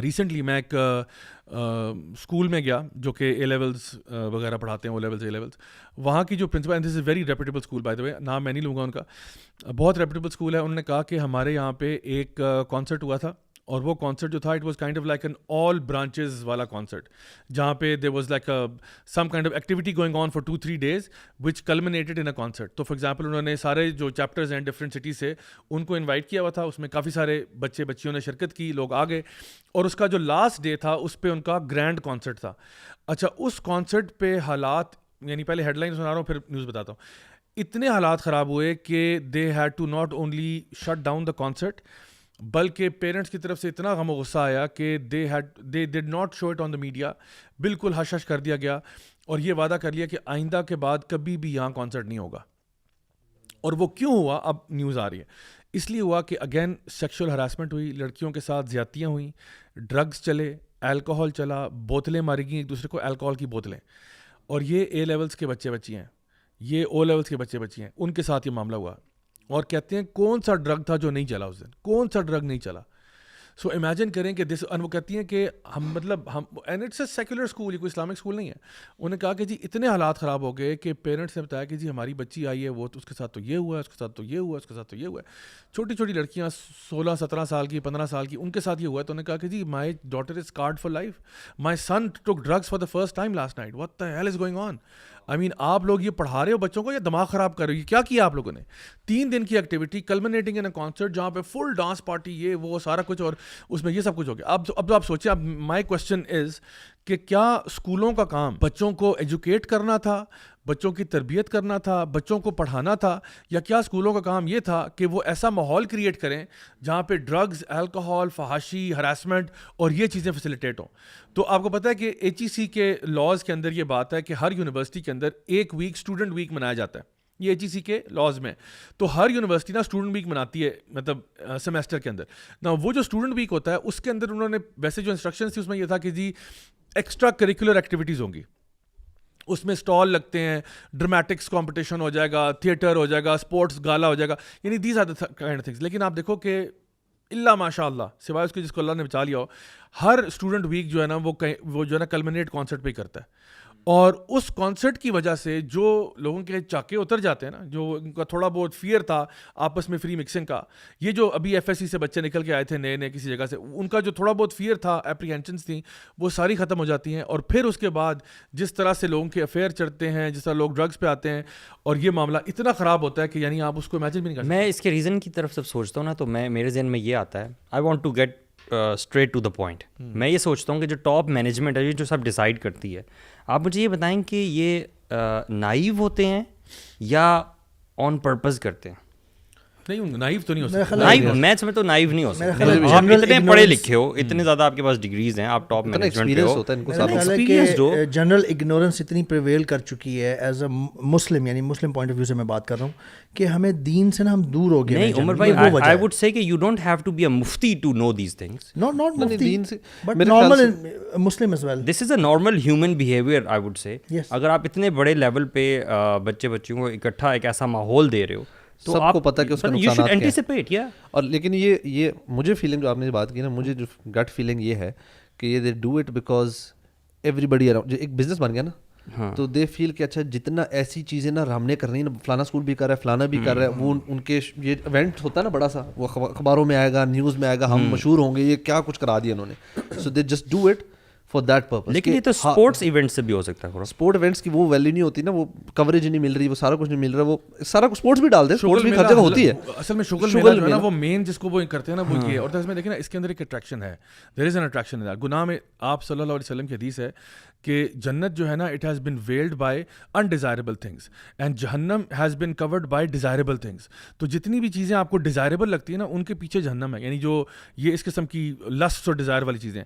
Recently میں ایک school میں گیا جو کہ اے لیولس وغیرہ پڑھاتے ہیں، او لیولس، اے لیولس. وہاں کی جو principal, and this is very reputable school by the way, نام میں نہیں لوں گا ان کا، بہت ریپوٹیبل اسکول ہے. انہوں نے کہا کہ ہمارے یہاں پہ ایک کانسرٹ ہوا تھا، اور وہ کانسرٹ جو تھا it was kind of like an all branches والا کانسرٹ، جہاں پہ there was like some kind of activity going on for 2-3 days which culminated in a concert. تو فار ایگزامپل انہوں نے سارے جو چیپٹرز ہیں ڈفرینٹ سٹیز سے ان کو انوائٹ کیا ہوا تھا، اس میں کافی سارے بچیوں نے شرکت کی، لوگ آ گئے، اور اس کا جو لاسٹ ڈے تھا اس پہ ان کا گرینڈ کانسرٹ تھا. اچھا، اس کانسرٹ پہ حالات، یعنی پہلے ہیڈ لائن سنا رہا ہوں پھر نیوز بتاتا ہوں. اتنے حالات خراب ہوئے کہ they had to not only shut down the concert, بلکہ پیرنٹس کی طرف سے اتنا غم و غصہ آیا کہ they did not show it on the media, بالکل ہش ہش کر دیا گیا، اور یہ وعدہ کر لیا کہ آئندہ کے بعد کبھی بھی یہاں کانسرٹ نہیں ہوگا. اور وہ کیوں ہوا، اب نیوز آ رہی ہے. اس لیے ہوا کہ اگین سیکشول ہراسمنٹ ہوئی، لڑکیوں کے ساتھ زیادتیاں ہوئیں، ڈرگز چلے، الکوہول چلا، بوتلیں ماری گئیں ایک دوسرے کو، الکوہول کی بوتلیں. اور یہ اے لیولس کے بچے ہیں، یہ او لیولس کے بچے ہیں، ان کے ساتھ یہ معاملہ ہوا. اور کہتے ہیں کون سا ڈرگ تھا جو نہیں چلا اس دن، کون سا ڈرگ نہیں چلا. سو امیجن کریں کہ وہ کہتی ہیں کہ ہم and it's a secular school, یہ کوئی اسلامک اسکول نہیں ہے. انہوں نے کہا کہ جی اتنے حالات خراب ہو گئے کہ پیرنٹس نے بتایا کہ جی ہماری بچی آئی ہے، وہ تو اس کے ساتھ تو یہ ہوا ہے، اس کے ساتھ تو یہ ہوا ہے، اس کے ساتھ تو یہ ہوا ہے. چھوٹی چھوٹی لڑکیاں 16-17 سال کی، 15 سال کی، ان کے ساتھ یہ ہوا ہے. تو انہوں نے کہا کہ جی my daughter is scarred for life, my son took drugs for the first time last night, what the hell is going on? I mean, آپ لوگ یہ پڑھا رہے ہو بچوں کو یا دماغ خراب کر رہے ہو؟ یہ کیا کیا آپ لوگوں نے؟ 3 دن کی ایکٹیویٹی کلمنیٹنگ ان اے کانسرٹ جہاں پہ فل ڈانس پارٹی، یہ وہ سارا کچھ، اور اس میں یہ سب کچھ ہو گیا. اب آپ سوچیں، اب مائی کوشچن از کہ کیا اسکولوں کا کام بچوں کو ایجوکیٹ کرنا تھا، بچوں کی تربیت کرنا تھا، بچوں کو پڑھانا تھا، یا کیا اسکولوں کا کام یہ تھا کہ وہ ایسا ماحول کریٹ کریں جہاں پہ ڈرگز، الکوہول، فحاشی، ہراسمنٹ اور یہ چیزیں فیسیلیٹیٹ ہوں؟ تو آپ کو پتہ ہے کہ HEC کے لاز کے اندر یہ بات ہے کہ ہر یونیورسٹی کے اندر ایک ویک اسٹوڈنٹ ویک منایا جاتا ہے، یہ HEC کے لاز میں. تو ہر یونیورسٹی نا اسٹوڈنٹ ویک مناتی ہے، مطلب سیمیسٹر کے اندر. نا وہ جو اسٹوڈنٹ ویک ہوتا ہے اس کے اندر انہوں نے ویسے جو انسٹرکشنز تھی اس میں یہ تھا کہ جی ایکسٹرا کریکولر ایکٹیویٹیز ہوں گی، اس میں اسٹال لگتے ہیں، ڈرمیٹکس کمپٹیشن ہو جائے گا، تھیٹر ہو جائے گا، اسپورٹس گالا ہو جائے گا، یعنی these are the kind of things. لیکن آپ دیکھو کہ اللہ ماشاء اللہ، سوائے اس کے جس کو اللہ نے بچا لیا ہو، ہر اسٹوڈنٹ ویک جو ہے نا وہ جو ہے نا کلمنیٹ کانسرٹ پہ ہی کرتا ہے. اور اس کانسرٹ کی وجہ سے جو لوگوں کے چاکے اتر جاتے ہیں نا، جو ان کا تھوڑا بہت فیئر تھا آپس میں فری مکسنگ کا، یہ جو ابھی FSC سے بچے نکل کے آئے تھے نئے کسی جگہ سے، ان کا جو تھوڑا بہت فیئر تھا، اپریہینشنس تھیں، وہ ساری ختم ہو جاتی ہیں. اور پھر اس کے بعد جس طرح سے لوگوں کے افیئر چڑھتے ہیں، جس طرح لوگ ڈرگس پہ آتے ہیں، اور یہ معاملہ اتنا خراب ہوتا ہے کہ یعنی آپ اس کو امیجن بھی نہیں کر سکتے. میں اس کے ریزن کی طرف جب سوچتا ہوں نا تو میرے ذہن میں یہ آتا ہے، I want to get straight to the point. میں یہ سوچتا ہوں کہ جو ٹاپ مینجمنٹ ہے، جو سب ڈیسائیڈ کرتی ہے، آپ مجھے یہ بتائیں کہ یہ نائیو ہوتے ہیں یا آن پرپز کرتے ہیں؟ نہیں، نائیو تو نہیں ہو سکتا. میں سمجھتا ہوں نائیو نہیں ہو سکتا. آپ اتنے پڑھے لکھے ہو، اتنے زیادہ آپ کے پاس ڈگریز ہیں، آپ ٹاپ مینجمنٹ پہ ہو، جنرل اگنورنس اتنی پریویل کر چکی ہے ایز اے مسلم، یعنی مسلم پوائنٹ آف ویو سے میں بات کر رہا ہوں کہ ہمیں دین سے نا ہم دور ہو گئے. نہیں عمر بھائی، آئی وڈ سے کہ you don't have to be a مفتی to know these things. not mufti but normal Muslim as well. This is a normal human behavior, I would say. اگر آپ اتنے بڑے لیول پہ بچوں کو اکٹھا ایک ایسا ماحول دے رہے ہو تو سب کو پتہ کہ اس کا نقصانات کیا ہے. اور لیکن یہ مجھے فیلنگ جو آپ نے بات کی نا، مجھے جو گٹ فیلنگ یہ ہے کہ یہ they do it because everybody around, ایک بزنس بن گیا نا، تو دے فیل کہ اچھا جتنا ایسی چیزیں نا ہم نے کرنی نا، فلانا اسکول بھی کر رہا ہے، فلانا بھی کر رہا ہے، وہ ان کے یہ ایونٹ ہوتا ہے نا بڑا سا، وہ اخباروں میں آئے گا، نیوز میں آئے گا، ہم مشہور ہوں گے، یہ کیا کچھ کرا دیا انہوں نے. So they just do it for that purpose. لیکن یہ تو اسپورٹس ایونٹ سے بھی ہو سکتا ہے. اسپورٹ ایونٹس کی وہ ویلیو نہیں ہوتی نا، وہ کوریج نہیں مل رہی، وہ سارا کچھ نہیں مل رہا، وہ سارا کچھ اسپورٹس بھی ڈال دیں، اسپورٹس بھی ہر جگہ ہوتی ہے. اصل میں شغل میلہ جو ہے نا وہ مین جس کو وہ کرتے ہیں نا وہ یہ. اور اس میں دیکھیں نا اس کے اندر ایک اٹریکشن ہے، دیر از این اٹریکشن. گناہ میں آپ صلی اللہ علیہ وسلم کی حدیث ہے کہ جنت جو ہے نا it has been veiled by undesirable things and جہنم has been covered by desirable things. تو جتنی بھی چیزیں آپ کو ڈیزائربل لگتی ہیں نا ان کے پیچھے جہنم ہے، یعنی جو یہ اس قسم کی لسٹ اور ڈیزائر والی چیزیں.